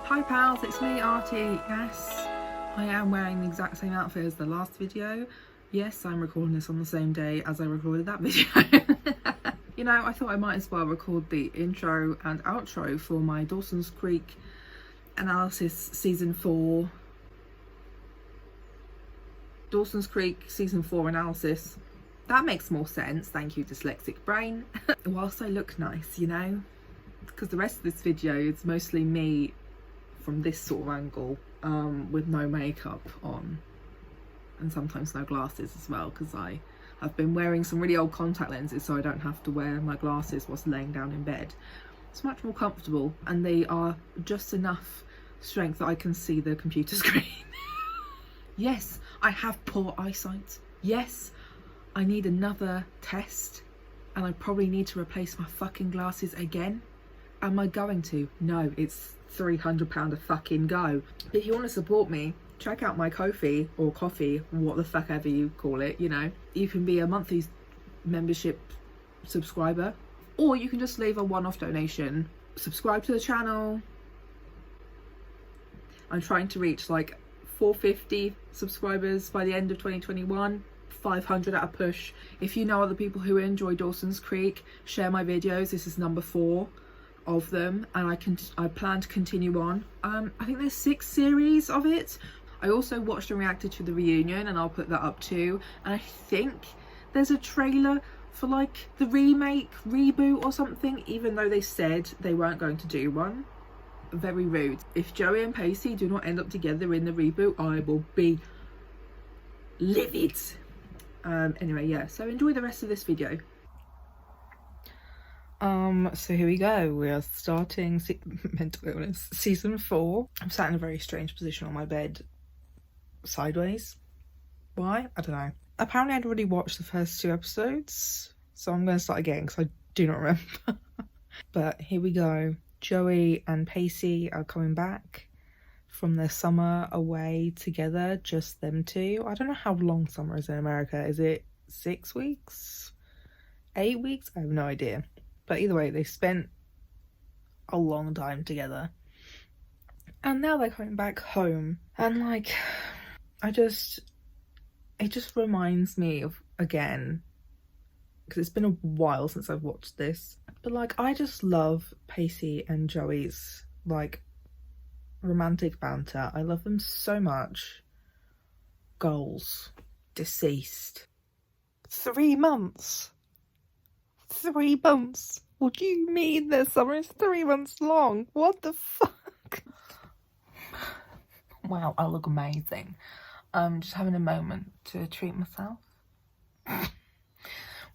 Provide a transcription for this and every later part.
Hi pals, it's me Artie. Yes, I am wearing the exact same outfit as the last video. Yes, I'm recording this on the same day as I recorded that video. You know, I thought I might as well record the intro and outro for my Dawson's Creek analysis season 4. Dawson's Creek season 4 analysis. That makes more sense, thank you dyslexic brain. Whilst I look nice, you know, because the rest of this video is mostly me from this sort of angle, with no makeup on and sometimes no glasses as well, because I've been wearing some really old contact lenses so I don't have to wear my glasses whilst laying down in bed. It's much more comfortable and they are just enough strength that I can see the computer screen. Yes, I have poor eyesight. Yes, I need another test and I probably need to replace my fucking glasses again. Am I going to? No, it's £300 a fucking go. If you want to support me, check out my Ko-fi or coffee, what the fuck ever you call it, you know. You can be a monthly membership subscriber or you can just leave a one-off donation. Subscribe to the channel. I'm trying to reach like 450 subscribers by the end of 2021. 500 at a push. If you know other people who enjoy Dawson's Creek, share my videos. This is number 4 of them and I plan to continue on. I think there's 6 series of it. I also watched and reacted to the reunion and I'll put that up too, and I think there's a trailer for like the remake, reboot or something, even though they said they weren't going to do one. Very rude. If Joey and Pacey do not end up together in the reboot, I will be livid. Anyway, yeah, so enjoy the rest of this video. So here we go. We are starting mental illness season 4. I'm sat in a very strange position on my bed, sideways. Why? I don't know. Apparently I'd already watched the first 2 episodes, so I'm going to start again because I do not remember. But here we go. Joey and Pacey are coming back from their summer away together, just them two. I don't know how long summer is in America. Is it 6 weeks? 8 weeks? I have no idea. But either way, they spent a long time together. And now they're coming back home. And like, it just reminds me of, again, because it's been a while since I've watched this. But like, I just love Pacey and Joey's like romantic banter. I love them so much. Goals. Deceased. 3 months. 3 months. What do you mean the summer is 3 months long? What the fuck? Wow, I look amazing. Just having a moment to treat myself.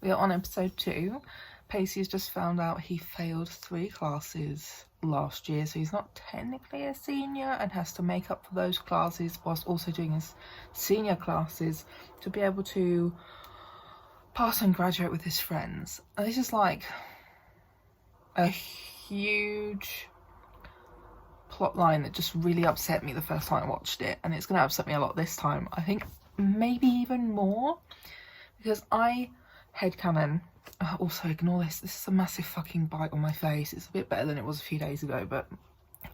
We are on episode 2. Pacey's just found out he failed 3 classes last year, so he's not technically a senior and has to make up for those classes whilst also doing his senior classes to be able to pass and graduate with his friends. And this is like a huge plot line that just really upset me the first time I watched it, and it's going to upset me a lot this time. I think maybe even more, because I headcanon, also ignore this is a massive fucking bite on my face. It's a bit better than it was a few days ago, but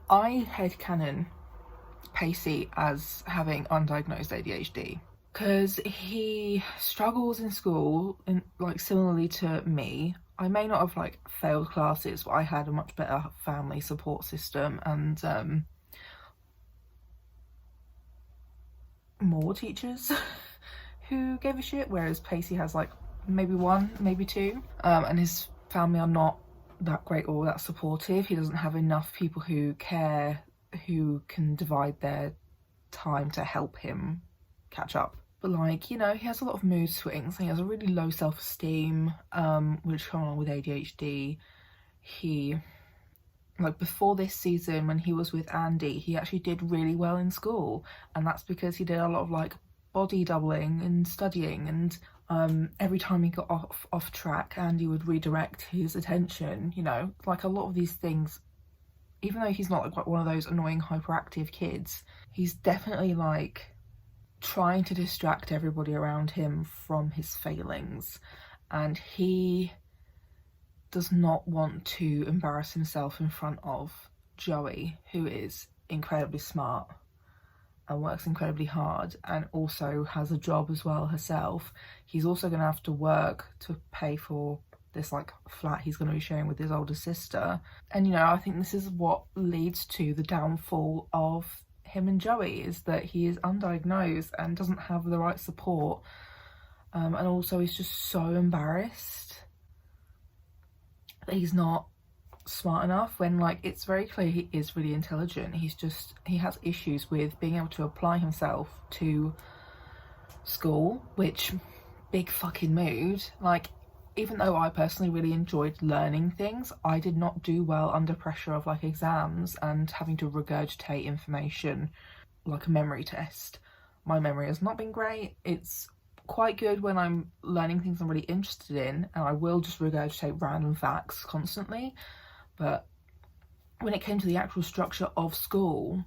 I headcanon Pacey as having undiagnosed ADHD. Because he struggles in school, and like similarly to me. I may not have like failed classes, but I had a much better family support system and more teachers who gave a shit, whereas Pacey has like maybe 1, maybe 2, and his family are not that great or that supportive. He doesn't have enough people who care, who can divide their time to help him catch up. But like, you know, he has a lot of mood swings and he has a really low self-esteem, which come along with ADHD. He, like before this season when he was with Andy, he actually did really well in school, and that's because he did a lot of like body doubling and studying, and every time he got off track, Andy would redirect his attention, you know, like a lot of these things. Even though he's not like one of those annoying hyperactive kids, he's definitely like trying to distract everybody around him from his failings, and he does not want to embarrass himself in front of Joey, who is incredibly smart and works incredibly hard and also has a job as well herself, he's also going to have to work to pay for this like flat he's going to be sharing with his older sister. And you know, I think this is what leads to the downfall of him and Joey, is that he is undiagnosed and doesn't have the right support, and also he's just so embarrassed that he's not smart enough, when like it's very clear he is really intelligent. He has issues with being able to apply himself to school, which big fucking mood. Like, even though I personally really enjoyed learning things, I did not do well under pressure of like exams and having to regurgitate information like a memory test. My memory has not been great. It's quite good when I'm learning things I'm really interested in, and I will just regurgitate random facts constantly. But when it came to the actual structure of school,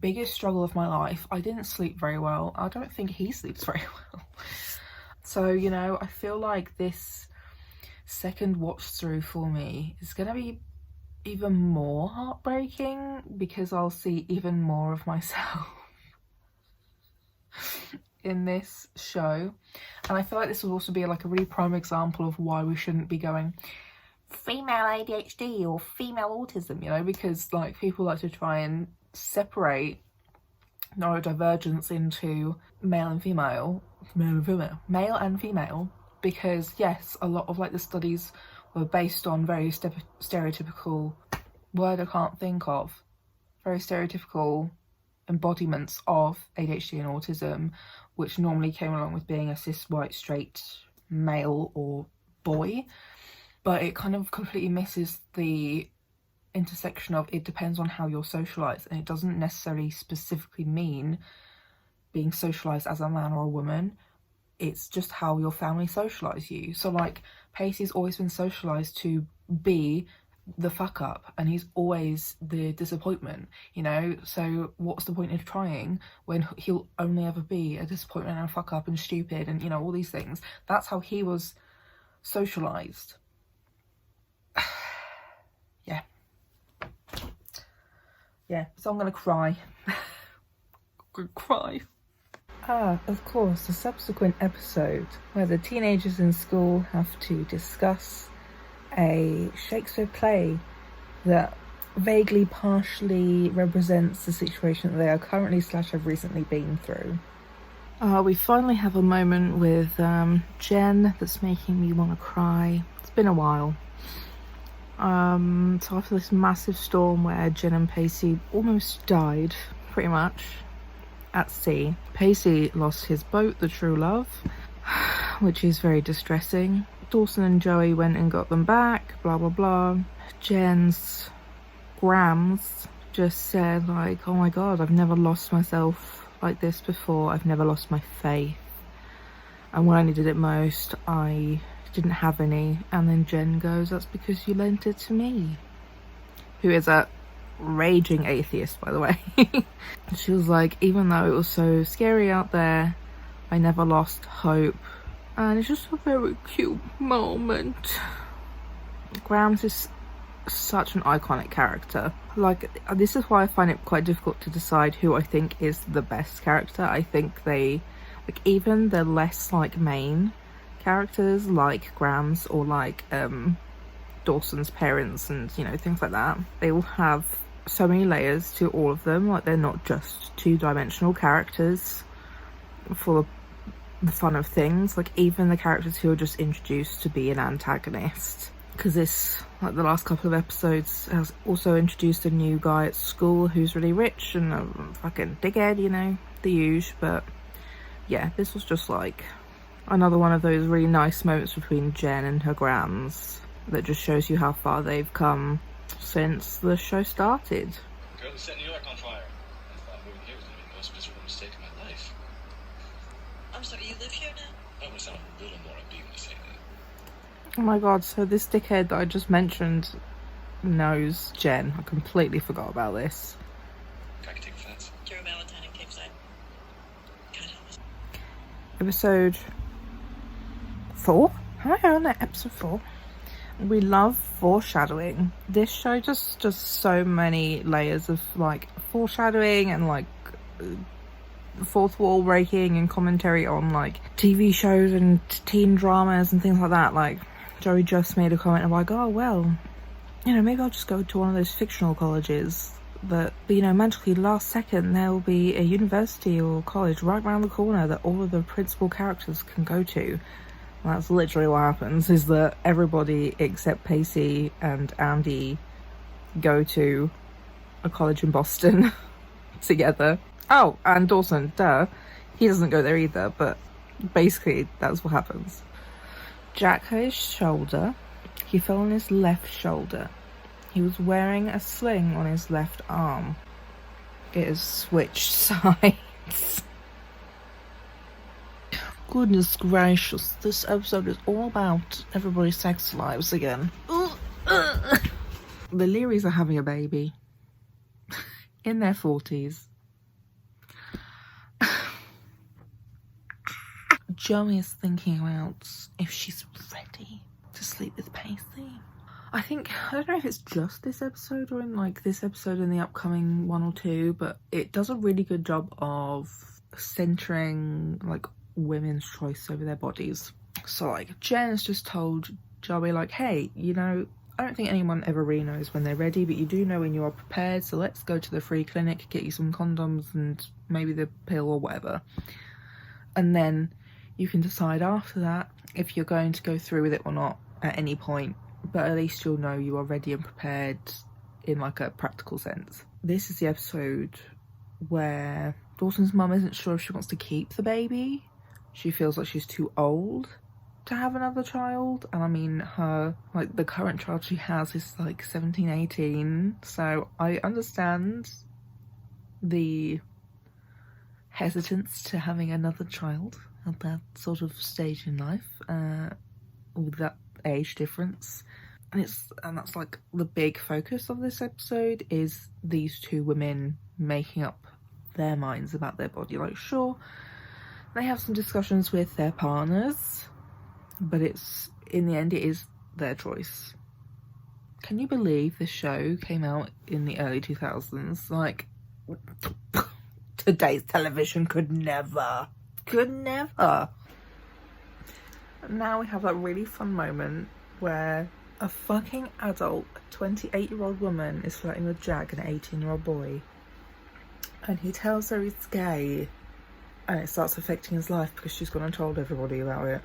biggest struggle of my life. I didn't sleep very well. I don't think he sleeps very well. So, you know, I feel like this second watch through for me is going to be even more heartbreaking, because I'll see even more of myself in this show. And I feel like this will also be like a really prime example of why we shouldn't be going female ADHD or female autism, you know, because like people like to try and separate neurodivergence into male and female, because yes, a lot of like the studies were based on very stereotypical, word I can't think of, very stereotypical embodiments of ADHD and autism, which normally came along with being a cis white straight male or boy. But it kind of completely misses the intersection of, it depends on how you're socialized, and it doesn't necessarily specifically mean being socialized as a man or a woman. It's just how your family socialize you. So like Pacey's always been socialized to be the fuck up, and he's always the disappointment, you know. So what's the point of trying when he'll only ever be a disappointment and a fuck up and stupid and, you know, all these things. That's how he was socialized. Yeah, so I'm gonna cry. Cry. Of course, the subsequent episode where the teenagers in school have to discuss a Shakespeare play that vaguely, partially represents the situation that they are currently / have recently been through. We finally have a moment with Jen that's making me want to cry. It's been a while. So after this massive storm where Jen and Pacey almost died, pretty much, at sea, Pacey lost his boat, the True Love, which is very distressing. Dawson and Joey went and got them back, blah blah blah. Jen's Grams just said like, oh my god, I've never lost myself like this before. I've never lost my faith, and when I needed it most, I didn't have any. And then Jen goes, that's because you lent it to me, who is a raging atheist, by the way. She was like, even though it was so scary out there, I never lost hope. And it's just a very cute moment. Grams is such an iconic character. Like, this is why I find it quite difficult to decide who I think is the best character. I think they, like, even the less like main characters like Grams or like Dawson's parents and, you know, things like that, they all have so many layers to all of them. Like, they're not just two-dimensional characters for the fun of things. Like, even the characters who are just introduced to be an antagonist, because this, like, the last couple of episodes has also introduced a new guy at school who's really rich and a fucking dickhead, you know, the usual. But yeah, this was just like another one of those really nice moments between Jen and her Grams that just shows you how far they've come since the show started. Girl who set New York on fire. I thought moving here was going to be the most miserable mistake of my life. I'm sorry, you live here now? I was sound a little more upbeat when you say that. Oh my god, so this dickhead that I just mentioned knows Jen. I completely forgot about this. I can take offense. Drew Valentine and Cape Side. God help us. Episode 4? Am I on that episode 4? We love foreshadowing. This show just does so many layers of like foreshadowing and like fourth wall breaking and commentary on like TV shows and teen dramas and things like that. Like Joey just made a comment of like, oh well, you know, maybe I'll just go to one of those fictional colleges that, you know, magically last second there will be a university or college right around the corner that all of the principal characters can go to. And that's literally what happens, is that everybody except Pacey and Andy go to a college in Boston together. Oh, and Dawson, duh, he doesn't go there either, but basically that's what happens. Jack hurt his shoulder. He fell on his left shoulder. He was wearing a sling on his left arm. It has switched sides. Goodness gracious, this episode is all about everybody's sex lives again. The Learys are having a baby. In their 40s. Joey is thinking about if she's ready to sleep with Pacey. I don't know if it's just this episode or in like this episode and the upcoming one or two, but it does a really good job of centering like women's choice over their bodies. So like Jen has just told Joey like, hey, you know, I don't think anyone ever really knows when they're ready, but you do know when you are prepared, so let's go to the free clinic, get you some condoms and maybe the pill or whatever, and then you can decide after that if you're going to go through with it or not at any point, but at least you'll know you are ready and prepared in like a practical sense. This is the episode where Dawson's mum isn't sure if she wants to keep the baby. She feels like she's too old to have another child, and I mean her, like the current child she has is like 17, 18, so I understand the hesitance to having another child at that sort of stage in life, with that age difference. And that's like the big focus of this episode, is these two women making up their minds about their body. Like, sure, they have some discussions with their partners, but it's, in the end, it is their choice. Can you believe this show came out in the early 2000s? Like, today's television could never. Now we have that really fun moment where a fucking adult 28-year-old woman is flirting with Jack, an 18-year-old boy, and he tells her he's gay, and it starts affecting his life because she's gone and told everybody about it.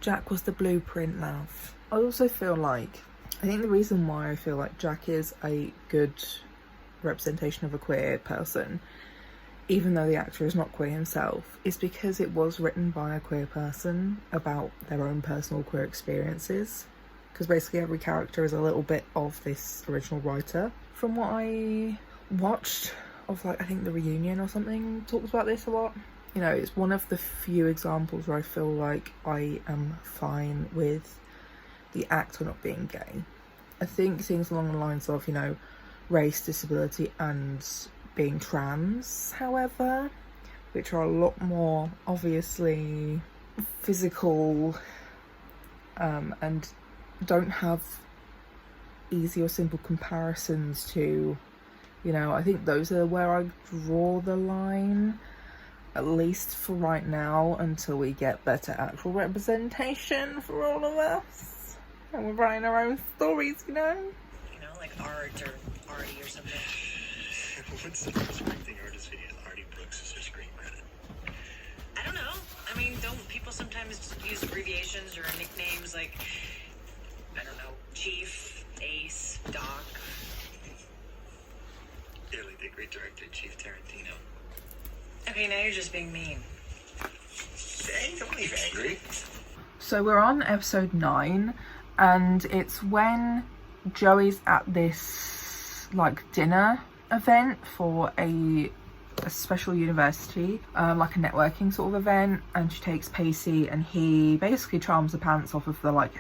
Jack was the blueprint, love. I also feel like, I think the reason why I feel like Jack is a good representation of a queer person, even though the actor is not queer himself, is because it was written by a queer person about their own personal queer experiences. Because basically every character is a little bit of this original writer. From what I watched of, like, I think The Reunion or something talks about this a lot. You know, it's one of the few examples where I feel like I am fine with the actor not being gay. I think things along the lines of, you know, race, disability and being trans, however, which are a lot more obviously physical, and don't have easy or simple comparisons to, you know, I think those are where I draw the line, at least for right now, until we get better actual representation for all of us, and we're writing our own stories, you know? You know, like art or arty or something. What's the most thing artist video? Artie Brooks is her screen credit. I don't know. I mean, don't people sometimes use abbreviations or nicknames like, I don't know, Chief, Ace, Doc? Clearly the great director, Chief Tarantino. Okay, now you're just being mean. Hey, don't leave angry. So we're on episode 9, and it's when Joey's at this like dinner event for a special university, like a networking sort of event, and she takes Pacey, and he basically charms the pants off of the like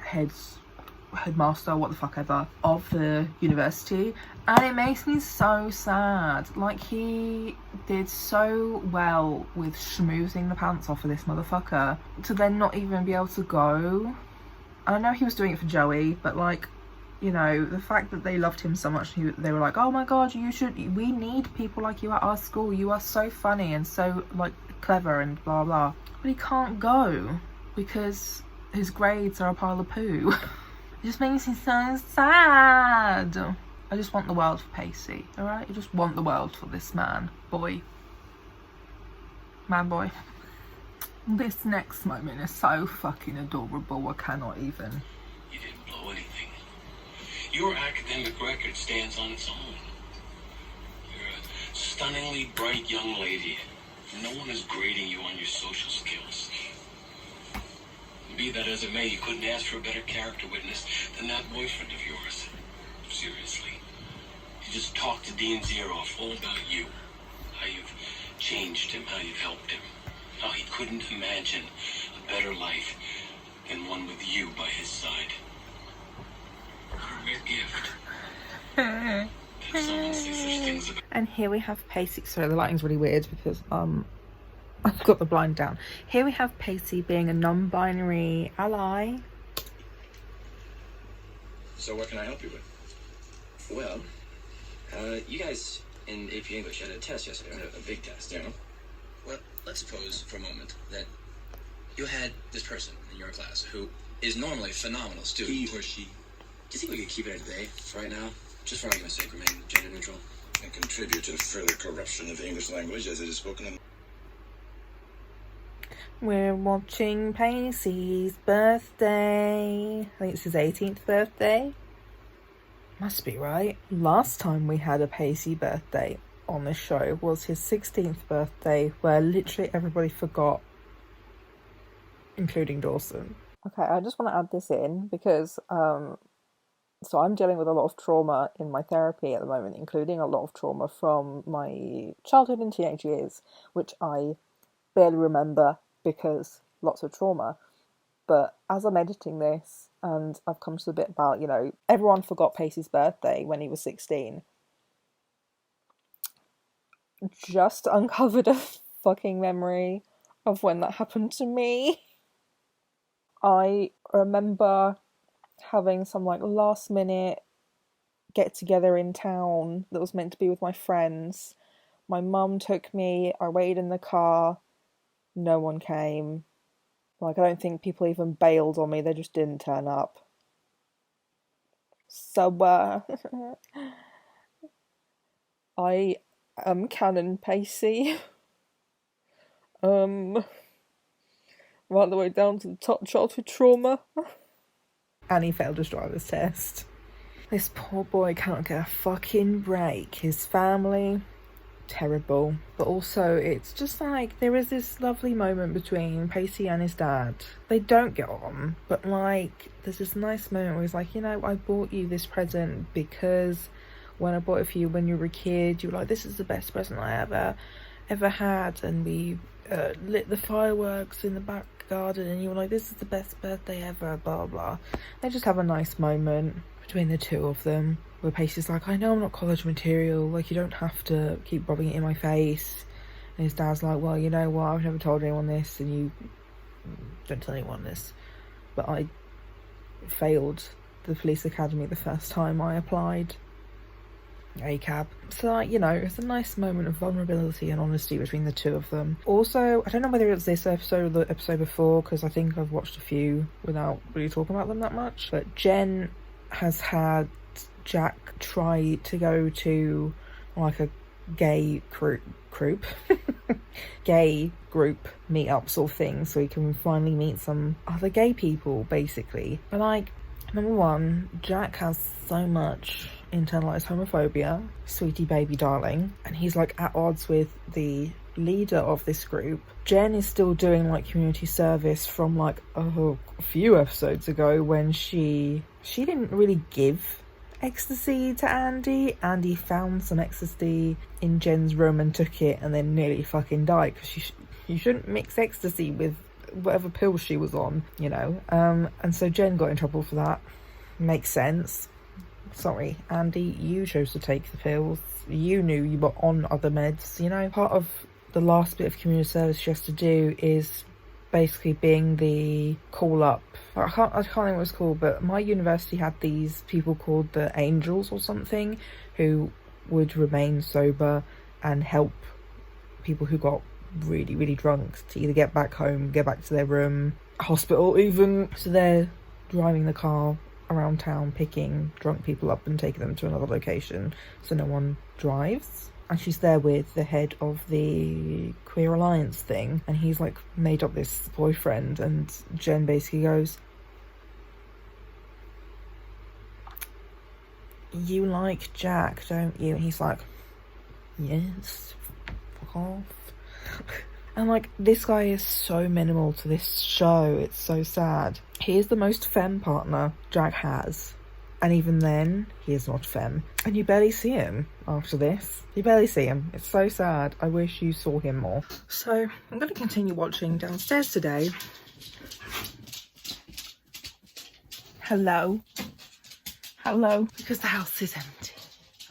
headmaster, what the fuck ever, of the university, and it makes me so sad. Like, he did so well with schmoozing the pants off of this motherfucker to then not even be able to go I know he was doing it for Joey, but like, you know, the fact that they loved him so much, they were like, oh my god, we need people like you at our school, you are so funny and so like clever and blah blah. But he can't go because his grades are a pile of poo. It just makes me so sad. I just want the world for Pacey, alright? I just want the world for this man boy. This next moment is so fucking adorable, I cannot even. You didn't blow anything. Your academic record stands on its own. You're a stunningly bright young lady. No one is grading you on your social skills. Be that as it may, you couldn't ask for a better character witness than that boyfriend of yours. Seriously. You just talked to Dean's ear off all about you. How you've changed him, how you've helped him. How he couldn't imagine a better life than one with you by his side. What a rare gift. That someone say such things about. And here we have Pacey. Sorry, the lighting's really weird because I've got the blind down. Here we have Pacey being a non-binary ally. So what can I help you with? Well, you guys in AP English had a test yesterday, right? A big test. Yeah. Well, let's suppose for a moment that you had this person in your class who is normally a phenomenal student. He or she. Do you think we could keep it at bay for right now? Just for argument's sake, remain gender neutral. And contribute to the further corruption of the English language as it is spoken in. We're watching Pacey's birthday. I think it's his 18th birthday. Must be right. Last time we had a Pacey birthday on this show was his 16th birthday, where literally everybody forgot, including Dawson. Okay, I just want to add this in because so I'm dealing with a lot of trauma in my therapy at the moment, including a lot of trauma from my childhood and teenage years, which I barely remember because lots of trauma. But as I'm editing this, and I've come to the bit about, you know, everyone forgot Pacey's birthday when he was 16. Just uncovered a fucking memory of when that happened to me. I remember having some like last minute get together in town that was meant to be with my friends. My mum took me, I waited in the car, no one came. Like, I don't think people even bailed on me, they just didn't turn up. So, I am Canon Pacey. Right the way down to the top childhood trauma. And he failed his driver's test. This poor boy cannot get a fucking break. His family, terrible. But also, it's just like, there is this lovely moment between Pacey and his dad. They don't get on, but like, there's this nice moment where he's like, you know, I bought you this present because when I bought it for you when you were a kid, you were like, this is the best present I ever had, and we lit the fireworks in the back garden, and you were like, this is the best birthday ever, blah blah. They just have a nice moment between the two of them, where Pacey's like, I know I'm not college material, like, you don't have to keep rubbing it in my face. And his dad's like, well, you know what, I've never told anyone this, and you don't tell anyone this, but I failed the police academy the first time I applied. ACAB. So, like, you know, it's a nice moment of vulnerability and honesty between the two of them. Also, I don't know whether it was this episode or the episode before, because I think I've watched a few without really talking about them that much, but Jen has had Jack try to go to like a gay group gay group meetup sort of thing, so he can finally meet some other gay people, basically. But like, number one, Jack has so much internalized homophobia, sweetie baby darling, and he's like at odds with the leader of this group. Jen is still doing like community service from like a few episodes ago, when she didn't really give ecstasy to Andy. Andy found some ecstasy in Jen's room and took it, and then nearly fucking died, because you shouldn't mix ecstasy with whatever pill she was on, you know. And so Jen got in trouble for that. Makes sense. Sorry, Andy, you chose to take the pills. You knew you were on other meds, you know. Part of the last bit of community service she has to do is basically being the call up I can't think what it's called, but my university had these people called the angels or something who would remain sober and help people who got really, really drunk to either get back home, get back to their room, hospital even. So they're driving the car around town, picking drunk people up and taking them to another location so no one drives. And she's there with the head of the Queer Alliance thing, and he's like made up this boyfriend, and Jen basically goes, "You like Jack, don't you?" And he's like, "Yes, fuck off." And like, this guy is so minimal to this show, it's so sad. He is the most femme partner Jack has, and even then he is not femme, and you barely see him after this. You barely see him. It's so sad. I wish you saw him more. So I'm going to continue watching downstairs today. Hello, because the house is empty.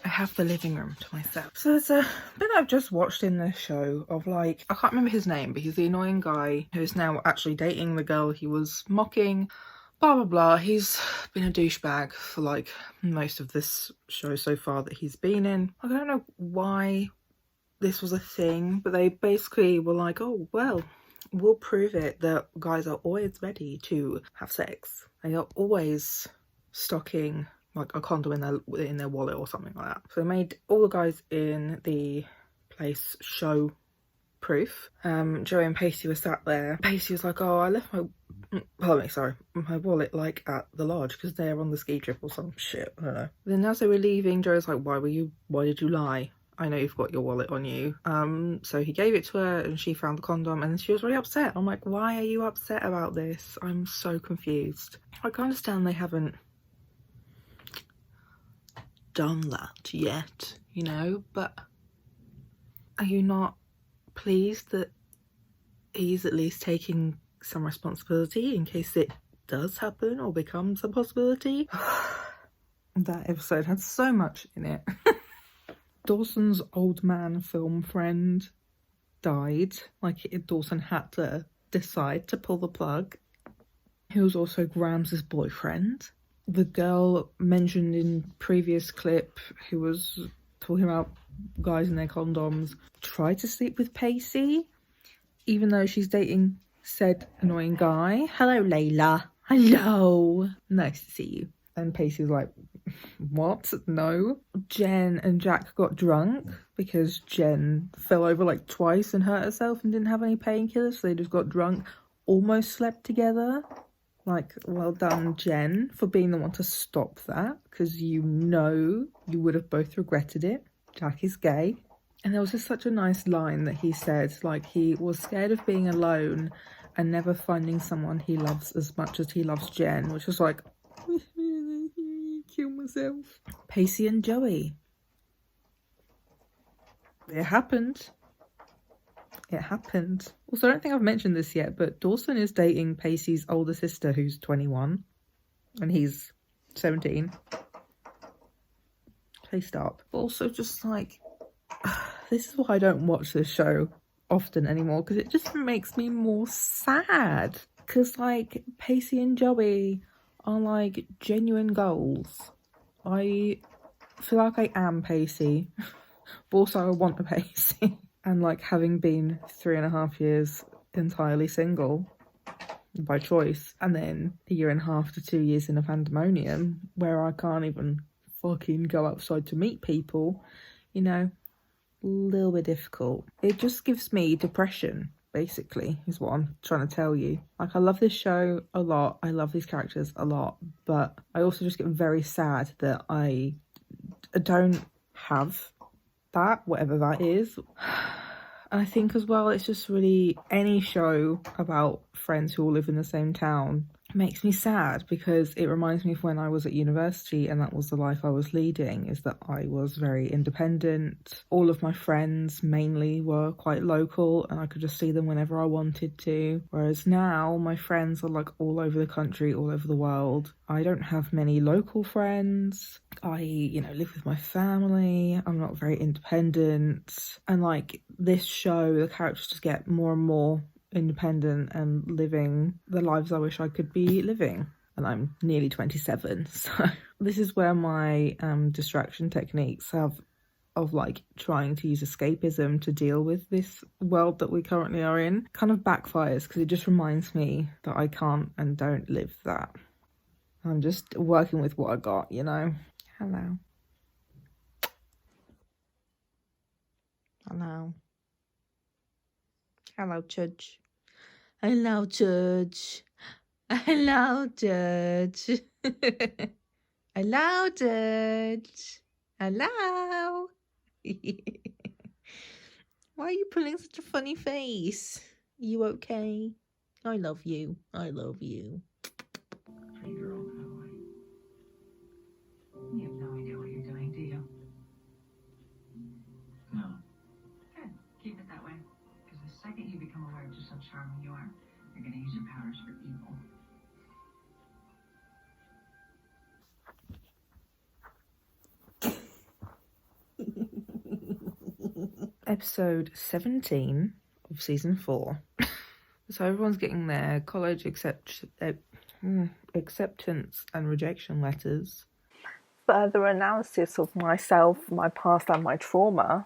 I have the living room to myself. So there's a bit I've just watched in this show of like, I can't remember his name, but he's the annoying guy who's now actually dating the girl he was mocking. Blah blah blah. He's been a douchebag for like most of this show so far that he's been in. I don't know why this was a thing, but they basically were like, oh well, we'll prove it that guys are always ready to have sex. They are always stocking like a condom in their wallet or something like that. So they made all the guys in the place show proof. Joey and Pacey were sat there. Pacey was like, oh, I left my wallet like at the lodge because they're on the ski trip or some shit. I don't know. Then as they were leaving, Joe's like, why did you lie? I know you've got your wallet on you. So he gave it to her and she found the condom and she was really upset. I'm like, why are you upset about this? I'm so confused. I can understand they haven't done that yet, you know, but are you not pleased that he's at least taking some responsibility in case it does happen or becomes a possibility? That episode had so much in it. Dawson's old man film friend died. Like, Dawson had to decide to pull the plug. He was also Grams' boyfriend. The girl mentioned in previous clip who was talking about guys in their condoms tried to sleep with Pacey, even though she's dating said annoying guy. Hello, Layla. Hello. Nice to see you. And Pacey was like, what? No. Jen and Jack got drunk because Jen fell over like twice and hurt herself and didn't have any painkillers, so they just got drunk, almost slept together. Like, well done, Jen, for being the one to stop that, because you know you would have both regretted it. Jack is gay. And there was just such a nice line that he said, like, he was scared of being alone and never finding someone he loves as much as he loves Jen, which was like, kill myself. Pacey and Joey. It happened. It happened. Also, I don't think I've mentioned this yet, but Dawson is dating Pacey's older sister, who's 21, and he's 17. Play stop. But also, just like, this is why I don't watch this show often anymore, because it just makes me more sad. Because, like, Pacey and Joey are, like, genuine goals. I feel like I am Pacey, but also I want a Pacey. And, like, having been 3.5 years entirely single by choice, and then 1.5 to 2 years in a pandemonium where I can't even fucking go outside to meet people, you know, a little bit difficult. It just gives me depression, basically, is what I'm trying to tell you. Like, I love this show a lot, I love these characters a lot, but I also just get very sad that I don't have that, whatever that is. And I think as well, it's just really, any show about friends who all live in the same town makes me sad, because it reminds me of when I was at university and that was the life I was leading, is that I was very independent. All of my friends mainly were quite local and I could just see them whenever I wanted to, whereas now my friends are like all over the country, all over the world. I don't have many local friends. I, you know, live with my family. I'm not very independent. And like, this show, the characters just get more and more independent and living the lives I wish I could be living. And I'm nearly 27, so this is where my distraction techniques of like trying to use escapism to deal with this world that we currently are in kind of backfires, because it just reminds me that I can't and don't live that. I'm just working with what I got, you know. Hello. Hello. Hello, Judge. Hello, Judge. Hello, Judge. Hello, Judge. Hello. Why are you pulling such a funny face? Are you okay? I love you. I love you. Pretty girl, by the way. You have no idea what you're doing, do you? No. Good. Keep it that way. Because the second you become aware of just how charming you are, you're going to use your powers for evil. Episode 17 of season 4. So everyone's getting their college acceptance and rejection letters. Further analysis of myself, my past and my trauma.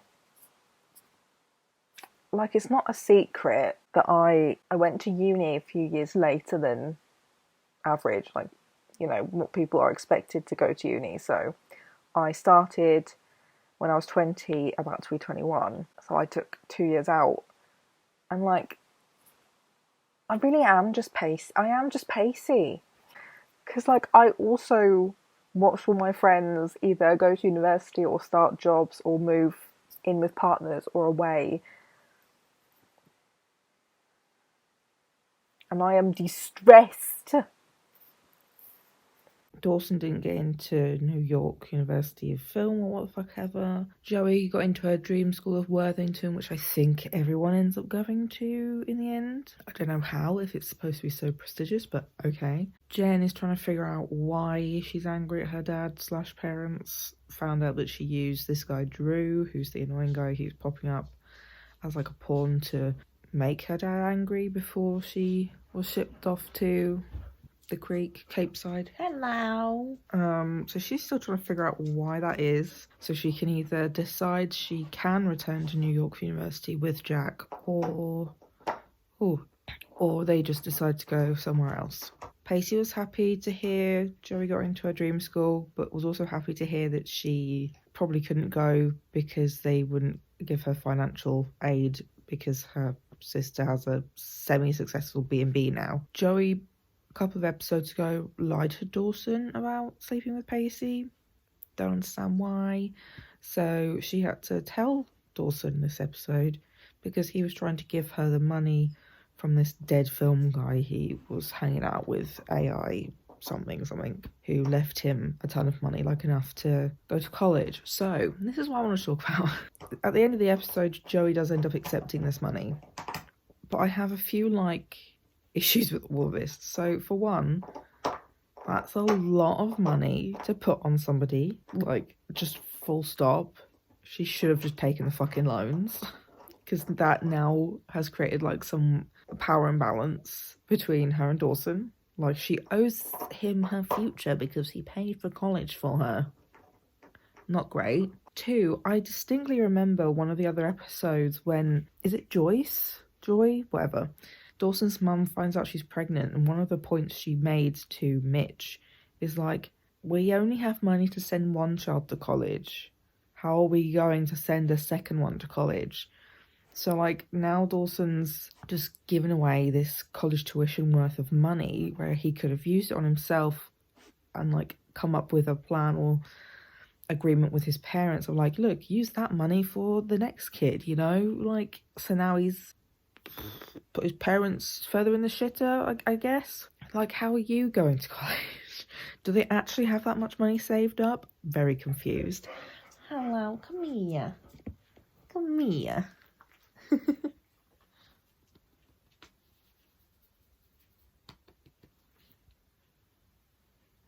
Like, it's not a secret that I went to uni a few years later than average, like, you know, what people are expected to go to uni. So I started when I was 20, about to be 21. So I took 2 years out. And like, I really am just pacey. I am just pacey. Because like, I also watched all my friends either go to university or start jobs or move in with partners or away. And I am distressed. Dawson didn't get into New York University of Film or what the fuck ever. Joey got into her dream school of Worthington, which I think everyone ends up going to in the end. I don't know how, if it's supposed to be so prestigious, but okay. Jen is trying to figure out why she's angry at her dad / parents. Found out that she used this guy Drew, who's the annoying guy who's popping up as like a pawn to make her dad angry before she was shipped off to the creek, Cape Side. Hello. So she's still trying to figure out why that is, so she can either decide she can return to New York University with Jack, or they just decide to go somewhere else. Pacey was happy to hear Joey got into her dream school, but was also happy to hear that she probably couldn't go because they wouldn't give her financial aid because her sister has a semi-successful B&B now. Joey, a couple of episodes ago, lied to Dawson about sleeping with Pacey. Don't understand why. So she had to tell Dawson this episode because he was trying to give her the money from this dead film guy he was hanging out with, AI something, who left him a ton of money, like enough to go to college. So this is what I want to talk about. At the end of the episode, Joey does end up accepting this money, but I have a few issues with all of this. So for one, that's a lot of money to put on somebody, just full stop. She should have just taken the fucking loans, because that now has created some power imbalance between her and Dawson. She owes him her future because he paid for college for her. Not great. 2, I distinctly remember one of the other episodes when, is it Joyce? Joy? Whatever. Dawson's mum finds out she's pregnant, and one of the points she made to Mitch is we only have money to send one child to college. How are we going to send a second one to college? So, now Dawson's just given away this college tuition worth of money where he could have used it on himself and, come up with a plan or agreement with his parents of, look, use that money for the next kid, you know? So now he's put his parents further in the shitter, I guess. How are you going to college? Do they actually have that much money saved up? Very confused. Hello, come here. Come here. And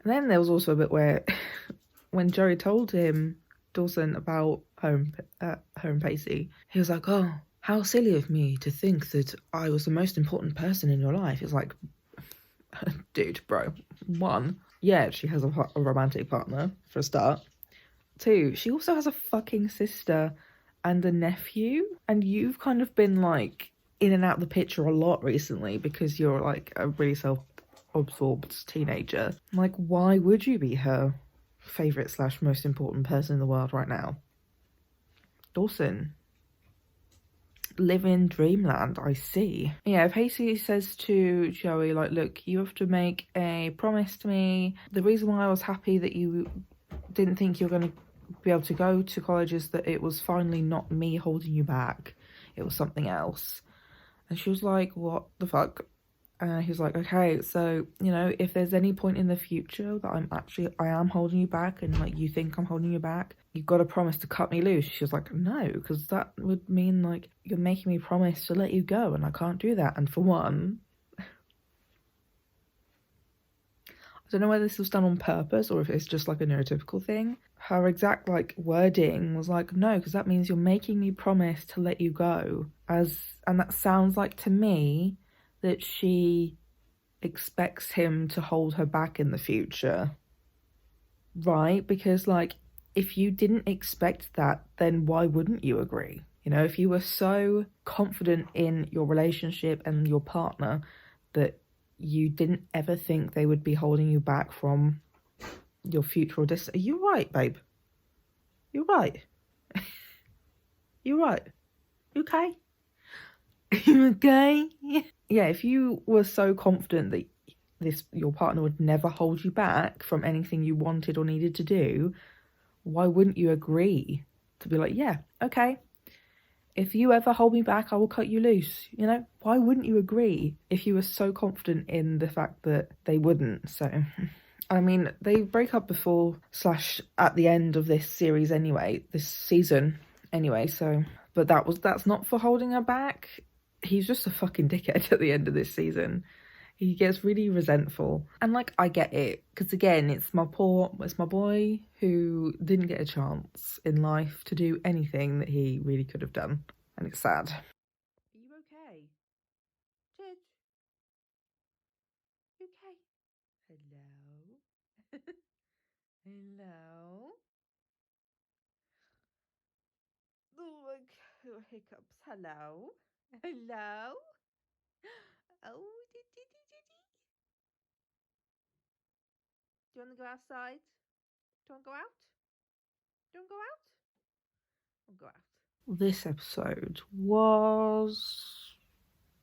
then there was also a bit where when Joey told Dawson about her and Pacey, he was like, oh, how silly of me to think that I was the most important person in your life. It's like, dude, bro. One, yeah, she has a romantic partner, for a start. Two, she also has a fucking sister and a nephew. And you've kind of been, like, in and out of the picture a lot recently because you're, like, a really self-absorbed teenager. Like, why would you be her favourite / most important person in the world right now? Dawson, live in dreamland, I see. Yeah, Pacey says to Joey, like, look, you have to make a promise to me. The reason why I was happy that you didn't think you were going to be able to go to college is that it was finally not me holding you back. It was something else. And she was like, what the fuck? And he was like, okay, so, you know, if there's any point in the future that I am holding you back and, like, you think I'm holding you back, you've got to promise to cut me loose. She was like, no, because that would mean, like, you're making me promise to let you go, and I can't do that. And for one, I don't know whether this was done on purpose or if it's just, like, a neurotypical thing. Her exact, like, wording was like, no, because that means you're making me promise to let you go. And that sounds like, to me, that she expects him to hold her back in the future. Right? Because, like, if you didn't expect that, then why wouldn't you agree? You know, if you were so confident in your relationship and your partner that you didn't ever think they would be holding you back from your future or destiny. You're right, babe. You're right. You're right. You okay? You okay? Yeah, if you were so confident that your partner would never hold you back from anything you wanted or needed to do, why wouldn't you agree to be like, yeah, okay, if you ever hold me back, I will cut you loose? You know, why wouldn't you agree if you were so confident in the fact that they wouldn't? So, I mean, they break up before / at the end of this series anyway, this season anyway, so, but that's not for holding her back. He's just a fucking dickhead at the end of this season. He gets really resentful. And, like, I get it. Because, again, it's my boy who didn't get a chance in life to do anything that he really could have done. And it's sad. Are you okay? Chidge? You okay? Hello? Hello? Oh, my hiccups. Hello? Hello? Oh, do you want to go outside? Do you want to go out? Do you want to go out? We'll go out. This episode was,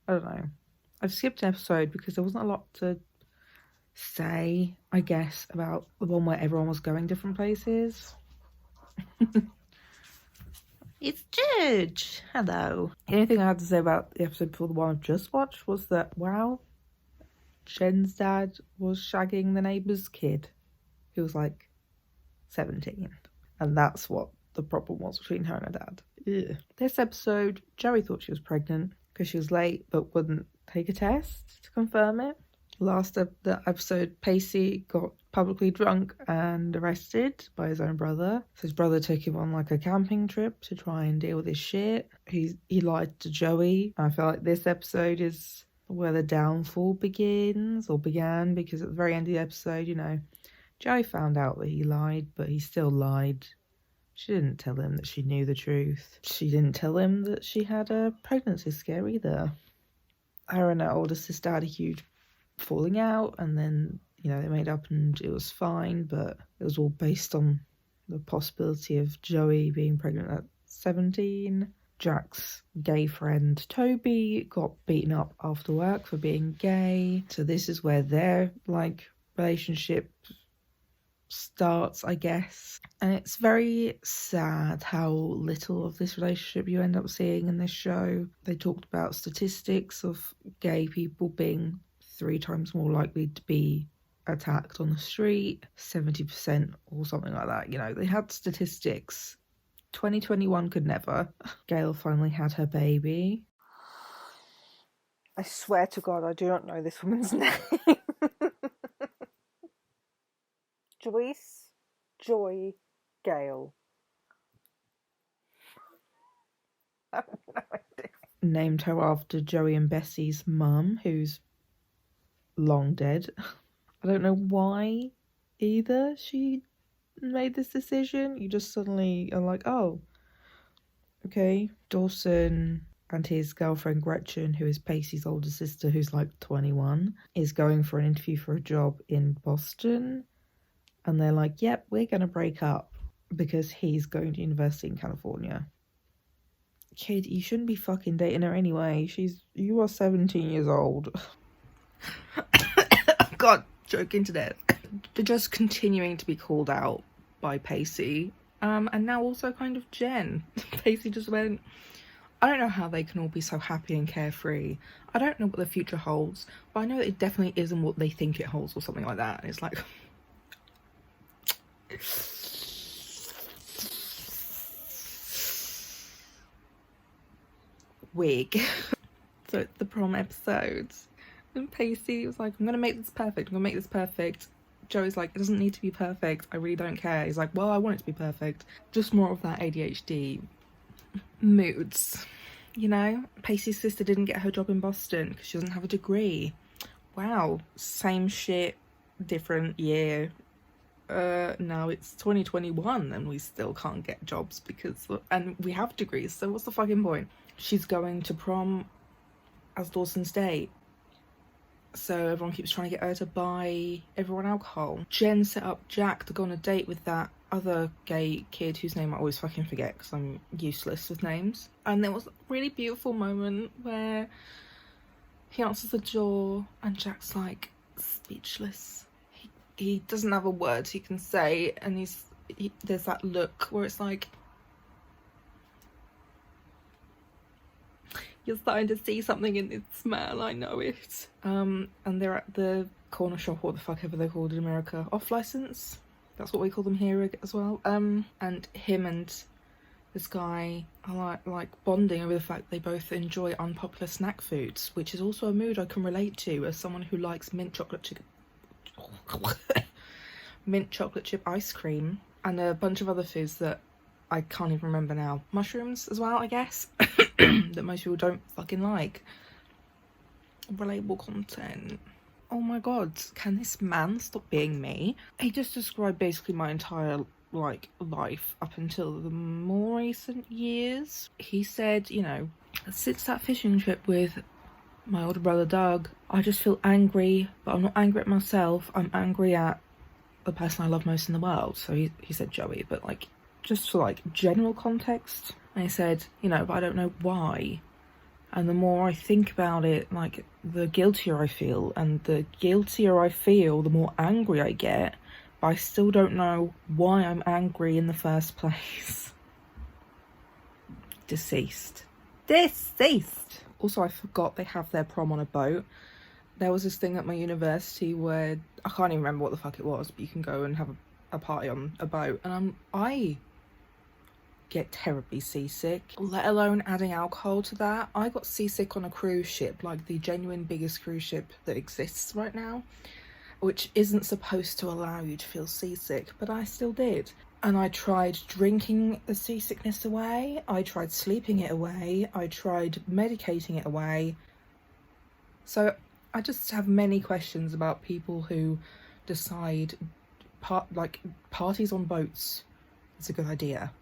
I don't know. I've skipped an episode because there wasn't a lot to say, I guess, about the one where everyone was going different places. It's Judge. Hello. The only thing I had to say about the episode before the one I've just watched was that, wow, Jen's dad was shagging the neighbour's kid, who was like 17. And that's what the problem was between her and her dad. Ugh. This episode, Joey thought she was pregnant because she was late but wouldn't take a test to confirm it. The episode, Pacey got publicly drunk and arrested by his own brother. So his brother took him on, like, a camping trip to try and deal with his shit. He lied to Joey. I feel like this episode is where the downfall began, because at the very end of the episode, you know, Joey found out that he lied, but he still lied. She didn't tell him that she knew the truth. She didn't tell him that she had a pregnancy scare either. Her and her older sister had a huge falling out, and then, you know, they made up and it was fine, but it was all based on the possibility of Joey being pregnant at 17. Jack's gay friend Toby got beaten up after work for being gay, so this is where their, like, relationship starts, I guess. And it's very sad how little of this relationship you end up seeing in this show. They talked about statistics of gay people being 3 times more likely to be attacked on the street, 70% or something like that. You know, they had statistics. 2021 could never. Gail finally had her baby. I swear to God, I do not know this woman's name. Joyce Joy Gale. I have no idea. named her after Joey and Bessie's mum, who's long dead. I don't know why either she made this decision. You just suddenly are like, oh, okay. Dawson and his girlfriend Gretchen, who is Pacey's older sister, who's like 21, is going for an interview for a job in Boston. And they're like, yep, we're going to break up because he's going to university in California. Kid, you shouldn't be fucking dating her anyway. You are 17 years old. God, joking to death. They're just continuing to be called out by Pacey. And now also kind of Jen. Pacey just went, I don't know how they can all be so happy and carefree. I don't know what the future holds, but I know that it definitely isn't what they think it holds or something like that. And it's like... wig. So it's the prom episodes. And Pacey was like, I'm gonna make this perfect. I'm gonna make this perfect. Joey's like, it doesn't need to be perfect. I really don't care. He's like, well, I want it to be perfect. Just more of that ADHD moods. You know, Pacey's sister didn't get her job in Boston because she doesn't have a degree. Wow, same shit, different year. Now it's 2021 and we still can't get jobs and we have degrees, so what's the fucking point? She's going to prom as Dawson's date, so everyone keeps trying to get her to buy everyone alcohol. Jen set up Jack to go on a date with that other gay kid whose name I always fucking forget because I'm useless with names. And there was a really beautiful moment where he answers the door and Jack's like speechless. He doesn't have a word he can say, and there's that look where it's like, you're starting to see something in this smell, I know it. And they're at the corner shop, or the fuck ever they're called in America, off license. That's what we call them here as well. And him and this guy are like bonding over the fact they both enjoy unpopular snack foods, which is also a mood I can relate to as someone who likes mint chocolate chip ice cream and a bunch of other foods that I can't even remember now. Mushrooms as well, I guess, that most people don't fucking like. Relatable content. Oh my god, can this man stop being me? He just described basically my entire life up until the more recent years. He said, you know, since that fishing trip with my older brother Doug, I just feel angry, but I'm not angry at myself. I'm angry at the person I love most in the world. So he said Joey, but like just for like general context. And he said, you know, but I don't know why. And the more I think about it, like the guiltier I feel, and the guiltier I feel, the more angry I get, but I still don't know why I'm angry in the first place. Deceased. Also, I forgot they have their prom on a boat. There was this thing at my university where I can't even remember what the fuck it was, but you can go and have a party on a boat, and I get terribly seasick, let alone adding alcohol to that. I got seasick on a cruise ship, like the genuine biggest cruise ship that exists right now, which isn't supposed to allow you to feel seasick, but I still did. And I tried drinking the seasickness away, I tried sleeping it away, I tried medicating it away. So I just have many questions about people who decide parties on boats is a good idea.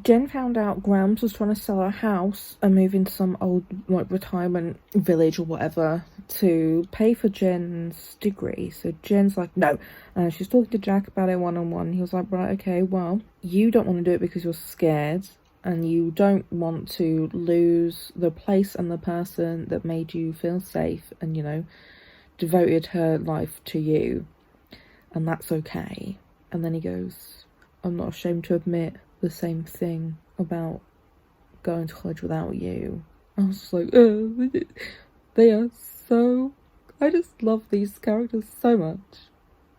Jen found out Grams was trying to sell her house and move into some old retirement village or whatever to pay for Jen's degree. So Jen's like, no. She's talking to Jack about it one-on-one. He was like, right, okay, well, you don't want to do it because you're scared and you don't want to lose the place and the person that made you feel safe and, you know, devoted her life to you. And that's okay. And then he goes, I'm not ashamed to admit the same thing about going to college without you. I was just like, they are so... I just love these characters so much.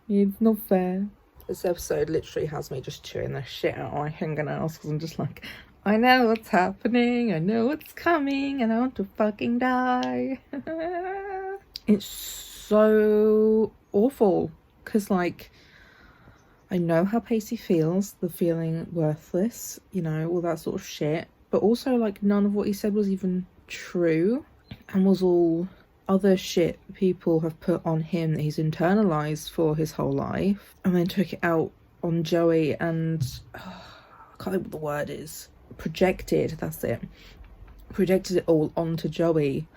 It's not fair. This episode literally has me just chewing the shit out of my fingernails because I'm just like, I know what's happening, I know what's coming, and I want to fucking die. It's so awful because, like, I know how Pacey feels, the feeling worthless, you know, all that sort of shit. But also, like, none of what he said was even true and was all other shit people have put on him that he's internalized for his whole life and then took it out on Joey and I can't think what the word is. Projected, that's it. Projected it all onto Joey.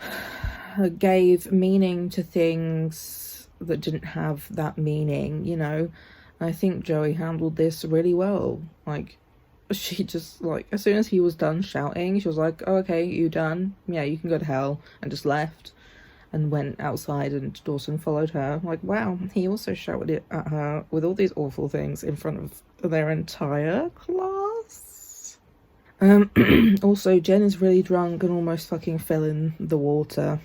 Gave meaning to things that didn't have that meaning, you know. I think Joey handled this really well. Like, she just, like, as soon as he was done shouting, she was like, oh, okay, you done? Yeah, you can go to hell, and just left and went outside, and Dawson followed her. Like, wow, he also shouted it at her with all these awful things in front of their entire class. Also, Jen is really drunk and almost fucking fell in the water.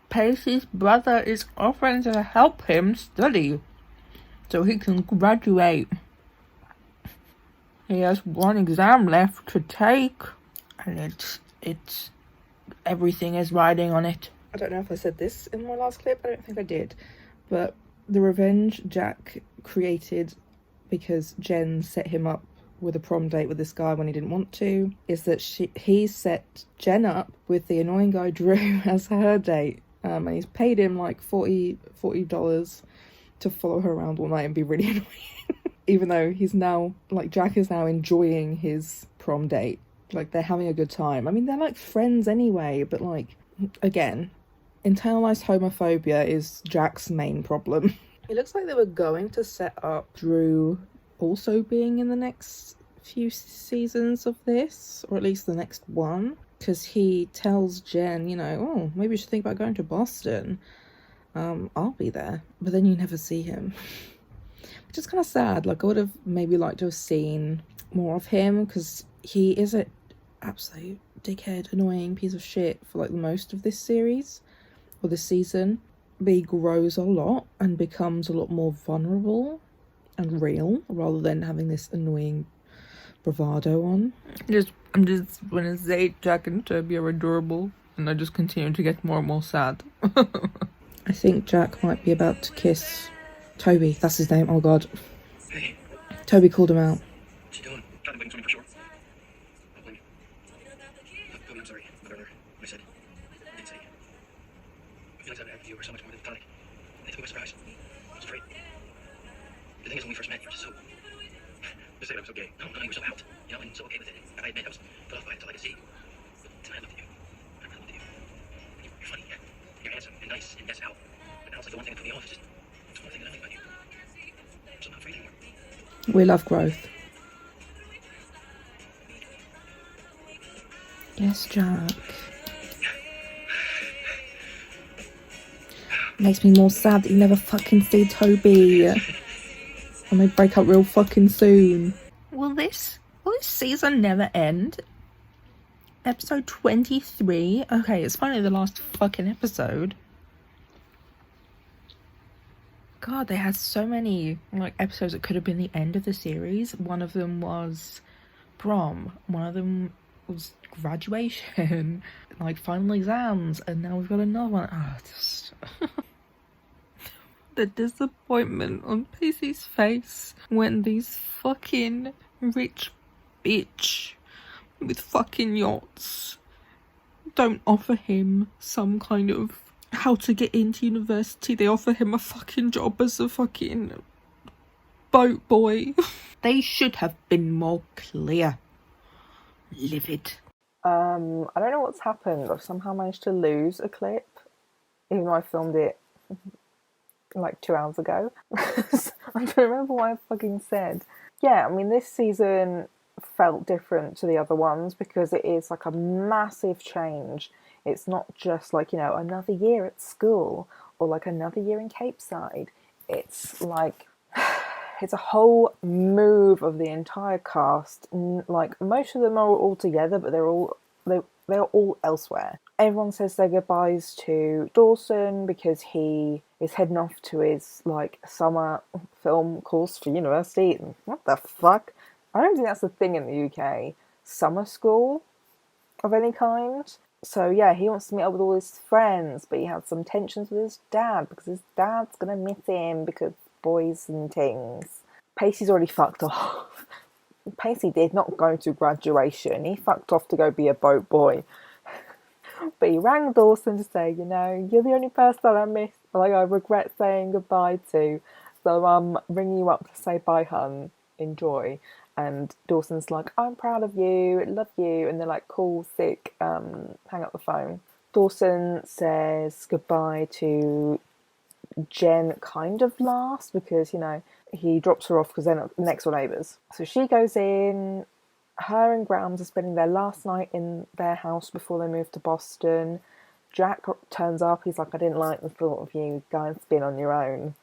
Pacey's brother is offering to help him study so he can graduate. He has one exam left to take, and it's everything is riding on it. I don't know if I said this in my last clip. I don't think I did, but the revenge Jack created because Jen set him up with a prom date with this guy when he didn't want to is that he set Jen up with the annoying guy Drew as her date, and he's paid him like $40 to follow her around all night and be really annoying. Even though he's now, like, Jack is now enjoying his prom date. Like, they're having a good time. I mean, they're, like, friends anyway, but, like, again, internalized homophobia is Jack's main problem. It looks like they were going to set up Drew also being in the next few seasons of this, or at least the next one, because he tells Jen, you know, oh, maybe you should think about going to Boston. I'll be there. But then you never see him. Which is kind of sad. Like, I would have maybe liked to have seen more of him, because he is an absolute dickhead, annoying piece of shit for, like, the most of this series, or this season. But he grows a lot and becomes a lot more vulnerable and real, rather than having this annoying bravado on. I'm just gonna say Jack and Toby are adorable, and I just continue to get more and more sad. I think Jack might be about to kiss Toby. That's his name. Oh god. Hey, Toby called him out. what you doing? Trying to blame somebody for sure. I'll blame you. Toby, I'm sorry. My brother, what I said. I didn't say. I feel like I've had with you over so much more than tonic. And they took me by surprise. I was afraid. The thing is, when we first met, you were just so... Just say I was so gay. No, you were so out. You know, and so okay with it. I admit I was put off by it until I could see. But tonight I looked at you. I really looked at you. And you're funny. You're handsome and nice and yes, out. But now it's like the one thing that put me off is just... It's one thing that I think about you. I'm just not afraid anymore. We love growth. Yes, Jack. Makes me more sad that you never fucking see Toby. And they break up real fucking soon. Will this season never end? Episode 23? Okay, it's finally the last fucking episode. God, they had so many, like, episodes that could have been the end of the series. One of them was prom. One of them was graduation. Like, final exams. And now we've got another one. Oh, just... The disappointment on Pacey's face when these fucking rich bitch with fucking yachts don't offer him some kind of how to get into university. They offer him a fucking job as a fucking boat boy. They should have been more clear. Livid. I don't know what's happened. I've somehow managed to lose a clip, even though I filmed it like 2 hours ago. I don't remember what I fucking said. Yeah, I mean, this season felt different to the other ones because it is like a massive change. It's not just like, you know, another year at school or like another year in Cape Side. It's like, it's a whole move of the entire cast. Like, most of them are all together, but they're all elsewhere. Everyone says their goodbyes to Dawson because he is heading off to his, like, summer film course for university. What the fuck? I don't think that's a thing in the UK. Summer school of any kind. So, yeah, he wants to meet up with all his friends, but he has some tensions with his dad because his dad's gonna miss him because boys and things. Pacey's already fucked off. Pacey did not go to graduation. He fucked off to go be a boat boy. But he rang Dawson to say, you know, you're the only person I miss, like, I regret saying goodbye to. So I'm ringing you up to say bye, hun. Enjoy. And Dawson's like, I'm proud of you, love you. And they're like, cool, sick, hang up the phone. Dawson says goodbye to Jen kind of last because, you know, he drops her off because they're next door neighbours. So she goes in. Her and Grams are spending their last night in their house before they move to Boston. Jack turns up. He's like, I didn't like the thought of you going to be on your own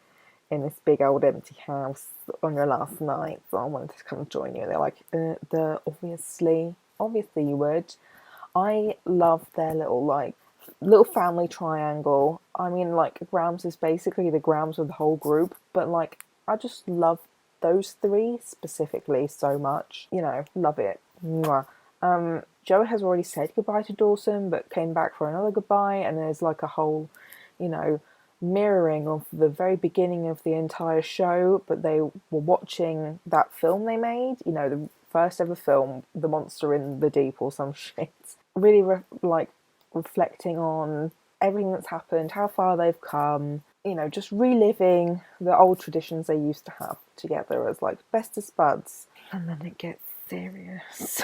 in this big old empty house on your last night, so I wanted to come join you. They're like, obviously you would. I love their little family triangle. I mean, like, Grams is basically the Grams of the whole group, but like, I just love those three specifically so much. You know, love it. Mwah. Joey has already said goodbye to Dawson, but came back for another goodbye, and there's like a whole, you know, mirroring of the very beginning of the entire show, but they were watching that film they made, you know, the first ever film, The Monster in the Deep or some shit. Really reflecting on everything that's happened, how far they've come, you know, just reliving the old traditions they used to have together as like bestest buds. And then it gets serious.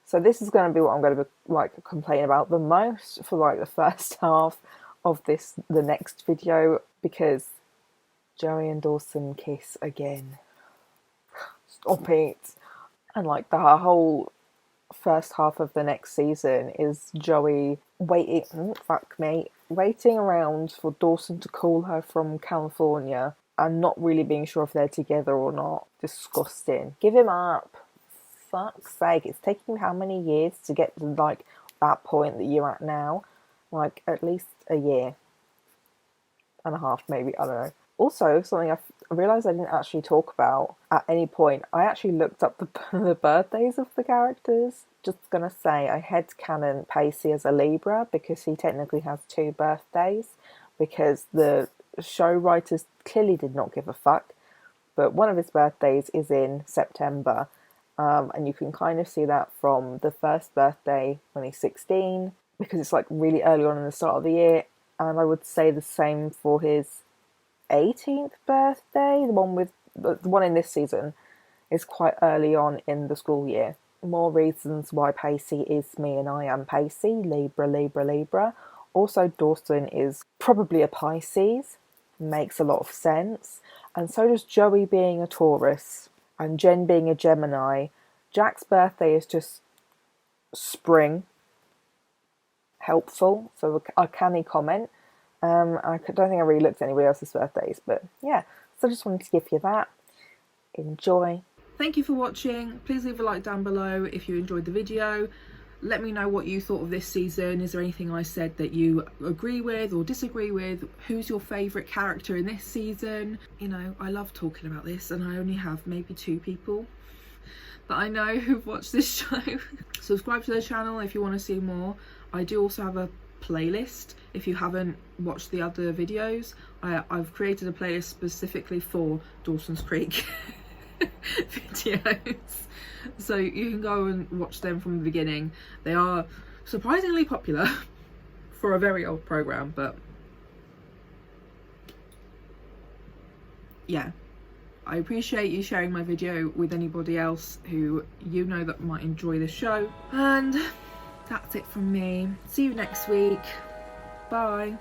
So this is going to be what I'm going to be like complain about the most for like the first half of the next video, because Joey and Dawson kiss again. Stop it. And like the whole first half of the next season is Joey waiting around for Dawson to call her from California and not really being sure if they're together or not. Disgusting. Give him up. Fuck's sake. It's taking him how many years to get to like that point that you're at now? Like at least a year and a half, maybe, I don't know. Also, something I realised I didn't actually talk about at any point. I actually looked up the birthdays of the characters. Just gonna say, I headcanon Pacey as a Libra because he technically has 2 birthdays, because the show writers clearly did not give a fuck. But one of his birthdays is in September, and you can kind of see that from the first birthday when he's 16, because it's like really early on in the start of the year. And I would say the same for his 18th birthday. The one in this season is quite early on in the school year. More reasons why Pacey is me and I am Pacey. Libra, Libra, Libra. Also, Dawson is probably a Pisces. Makes a lot of sense. And so does Joey being a Taurus. And Jen being a Gemini. Jack's birthday is just spring. Helpful. So a canny comment. I don't think I really looked at anybody else's birthdays, but yeah, so I just wanted to give you that. Enjoy. Thank you for watching. Please leave a like down below if you enjoyed the video. Let me know what you thought of this season. Is there anything I said that you agree with or disagree with? Who's your favourite character in this season? You know, I love talking about this, and I only have maybe 2 people that I know who've watched this show. Subscribe to the channel if you want to see more. I do also have a playlist. If you haven't watched the other videos, I've created a playlist specifically for Dawson's Creek videos, so you can go and watch them from the beginning. They are surprisingly popular for a very old program, but yeah, I appreciate you sharing my video with anybody else who you know that might enjoy the show. And that's it from me. See you next week. Bye.